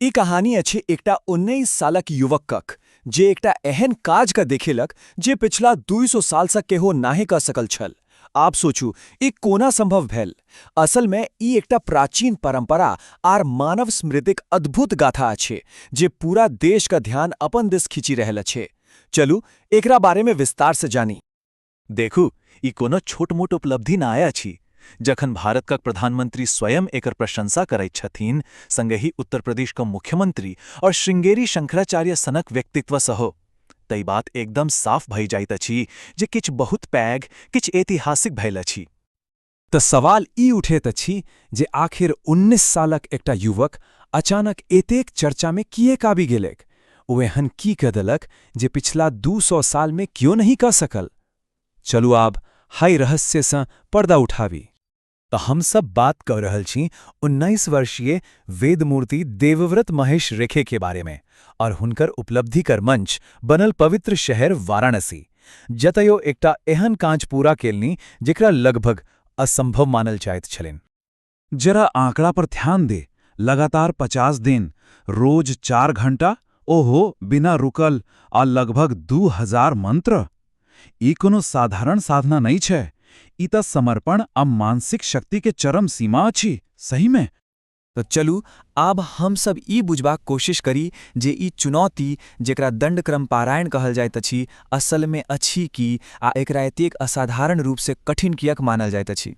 ई कहानी अछि एकटा 19 सालक युवकक जे एकटा एहन काज का देखेलक जे पिछला 200 साल सँ केहो नाही क सकल छल। आप सोचू ई कोना संभव भेल। असल में ई एकटा प्राचीन परंपरा आर मानव स्मृतिक अद्भुत गाथा अछि जे पूरा देश का ध्यान अपन दिस खींची रहल अछि। चलू एकरा बारे में विस्तार से जानी। देखू, ई कोनो छोट मोट उपलब्धि ना अछि। जखन भारत प्रधानमंत्री स्वयं एकर प्रशंसा करैत छथिन, संगहि उत्तर प्रदेश का मुख्यमंत्री और श्रृंगेरी शंकराचार्य सनक व्यक्तित्व सहो, तई बात एकदम साफ भई जाइत अछि जे किछ बहुत पैघ, किछ ऐतिहासिक भेल अछि। त सवाल ई उठैत अछि जे आखिर 19 सालक एकटा युवक अचानक एतेक चर्चा में किएक आबि गेलैक। ओ एहन की क देलक जे पिछला 200 साल में क्यों नहीं क सकल। चलू आब हाई रहस्य सँ पर्दा उठावी। तो हम सब बात कर रहल छी 19 वर्षीय वेदमूर्ति देवव्रत महेश रेखे के बारे में और हुनकर उपलब्धि कर मंच बनल पवित्र शहर वाराणसी, जतयो एकटा एहन काज पूरा केलनी जेकरा लगभग असंभव मानल जाइत छलिन। जरा आंकड़ा पर ध्यान दे। लगातार 50 दिन, रोज 4 घंटा, ओहो बिना रुकल, आ लगभग 2000 मंत्र। ई कोनो साधारण साधना नहीं छै। ई त समर्पण आ मानसिक शक्ति के चरम सीमा अछि, सही में। तो चलू आब हम सब ई बुझबाक कोशिश करी जे ई चुनौती जेकरा दंडक्रम पारायण कहल जाइत अछि, असल में अछि की आ एकरा एतेक असाधारण रूप से कठिन कियक मानल जाइत अछि।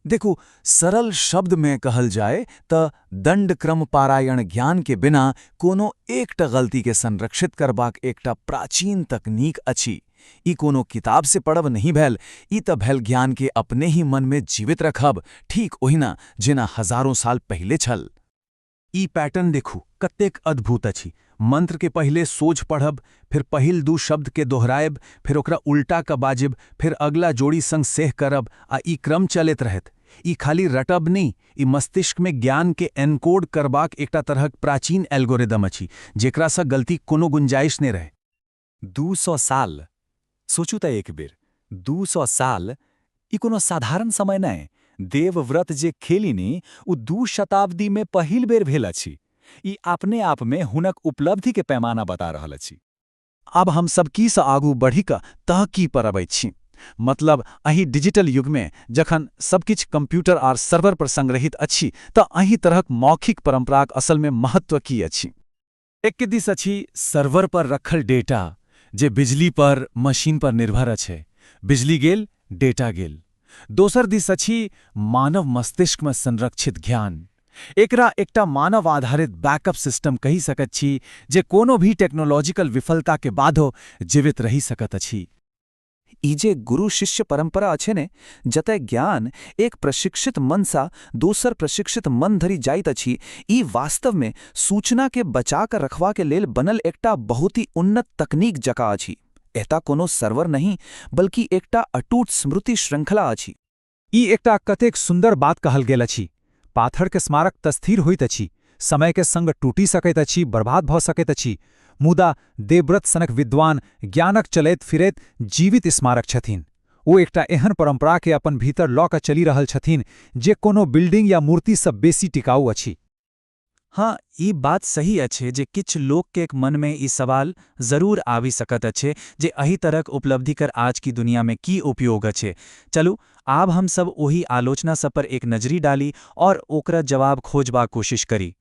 देखू, सरल शब्द में कहल जाए त दंडक्रम पारायण ज्ञान के बिना कोनो एकटा गलती के संरक्षित करबाक एकटा प्राचीन तकनीक अछि। ई कोनो किताब से पढ़ब नहीं भेल, ई त भेल ज्ञान के अपने ही मन में जीवित रखब, ठीक ओहिना जेना हजारों साल पहले छल। ई पैटर्न देखू कतेक अद्भुत अछि। मंत्र के पहले सोझ पढ़ब, फिर पहिल 2 शब्द के दोहराएब, फिर ओकरा उल्टा क बाजिब, फिर अगला जोड़ी संग सेह करब, आ ई क्रम चलैत रहत। ई खाली रटब नहीं, ई मस्तिष्क में ज्ञान के एनकोड करबाक एकटा तरहक प्राचीन एल्गोरिदम अछि जेकरा सँ गलती कोनो गुंजाइश नहीं रहे। 200 साल सोचू त एक बेर 200 साल ई कोनो साधारण समय नहीं। देवव्रत जे खेलिनी उ 2 शताब्दी में पहिल बेर भेल अछि। ई अपने आप में हुनक उपलब्धि के पैमाना बता रहल अछि। अब हम सब की सँ आगू बढ़ी क तहकी पर अबैत छी। मतलब अही डिजिटल युग में जखन सब किछ कंप्यूटर आर सर्वर पर संग्रहित अछि त अही तरहक मौखिक परंपराक असल में महत्व की अछि। एक दिस अछि सर्वर पर रखल डेटा जे बिजली पर, मशीन पर निर्भर अछि। बिजली गेल, डेटा गेल। दोसर दिस अछि मानव मस्तिष्क में संरक्षित ज्ञान। एकरा एकटा मानव आधारित बैकअप सिस्टम कही सकत छी जे कोनो भी टेक्नोलॉजिकल विफलता के बादो जीवित रही सकत अछि। ई जे गुरु शिष्य परंपरा अछि ने, जतय ज्ञान एक प्रशिक्षित मन सा दोसर प्रशिक्षित मन धरि जाइत अछि, ई वास्तव में सूचना के बचा कर रखवा के लेल बनल एकटा बहुत ही उन्नत तकनीक जका अछि। एता कोनो सर्वर नहीं बल्कि एकटा अटूट स्मृति श्रृंखला अछि। ई एकटा कतेक सुंदर बात कहल गेल अछि। पाथर के स्मारक त स्थिर होइत अछि, समय के संग टूटी सकैत अछि, बर्बाद भ सकैत अछि, मुदा देवव्रत सनक विद्वान ज्ञानक चलैत फिरैत जीवित स्मारक छथिन। ओ एकटा एहन परंपरा के अपन भीतर लऽ कऽ चली रहल छथिन जे कोनो बिल्डिंग या मूर्ति सँ बेसी टिकाऊ अछि। हाँ, ई बात सही अछि जे किछ लोक के मन में ई सवाल जरूर आबि सकत अछि जे एही तरहक उपलब्धि कर आज की दुनिया में की उपयोग अछि। चलू आब हम सब ओही आलोचना सब पर एक नजरी डाली और ओकरा जवाब खोजबाक कोशिश करी।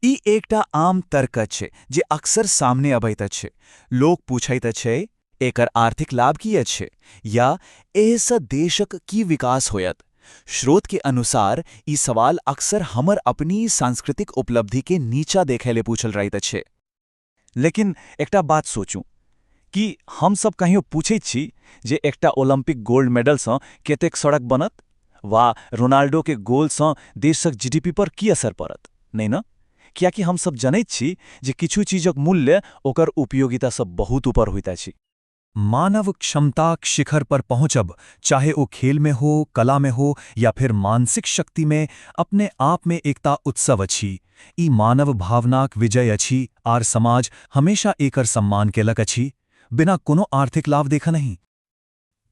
ई एकटा आम तर्क अछि जे अक्सर सामने अबैत अछि। लोग पूछैत अछि, एकर आर्थिक लाभ की अछि या एहिसँ देशक की विकास होयत। स्रोत के अनुसार ई सवाल अक्सर हमर अपनी सांस्कृतिक उपलब्धि के नीचा देखे ले पूछल रहैत अछि। लेकिन एकटा बात सोचू कि हम सब कहियो पूछैत छी जे एकटा ओलंपिक गोल्ड मेडल सँ कतेक सड़क बनत, वा रोनाल्डो के गोल सँ देशक जीडीपी पर की असर पड़त, नहीं न? कियाकि हम सब जनैत छी जे किछु चीजक मूल्य ओकर उपयोगिता सँ बहुत ऊपर होइत अछि। मानव क्षमताक शिखर पर पहुंचब, चाहे वो खेल में हो, कला में हो या फिर मानसिक शक्ति में, अपने आप में एकता उत्सव अछि। ई मानव भावनाक विजय अछि आर समाज हमेशा एकर सम्मान केलक अछि, बिना कोनो आर्थिक लाभ देखा नहीं।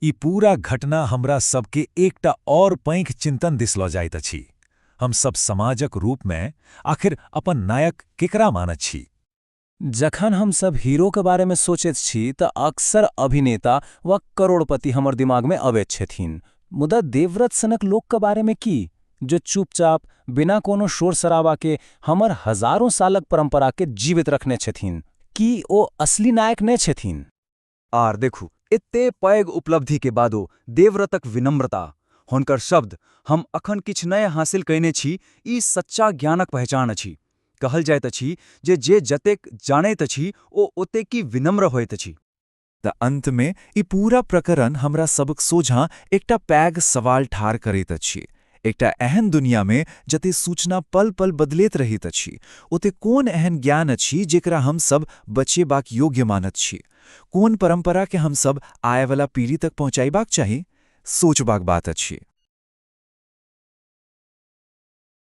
ई पूरा घटना हमरा सबके एकटा और पैघ चिंतन दिस लऽ जाइत अछि। हम सब समाजक रूप में आखिर अपन नायक केकरा मानत छी? जखन हम सब हीरो के बारे में सोचैत छी तऽ अक्सर अभिनेता वा करोड़पति हमर दिमाग में अबैत छथिन। मुदा देवव्रत सनक लोक के बारे में की, जो चुपचाप बिना कोनो शोर शराबा के हमर हजारों सालक परंपरा के जीवित रखने छथिन? की ओ असली नायक नहि छथिन? आर देखू, एते पैघ उपलब्धि के बादो देवव्रतक विनम्रता, हुनकर शब्द हम अखन किछु नया हासिल कयने छी, ई सच्चा ज्ञानक पहचान अछि। कहल जाइत अछि जे जतेक जानैत अछि ओ ओतेक विनम्र होइत अछि। त अंत में ई पूरा प्रकरण हमरा सबक सोझा एकटा पैघ सवाल ठाढ़ करैत अछि। एकटा एहन दुनिया में जते सूचना पल पल बदलैत रहैत अछि, ओते कोन एहन ज्ञान अछि जेकरा हम सब बचेबाक योग्य मानत छी? कोन परंपरा के हम सब आय वाला पीढ़ी तक पहुंचाइबाक चाही? सोचबाक बात अछि।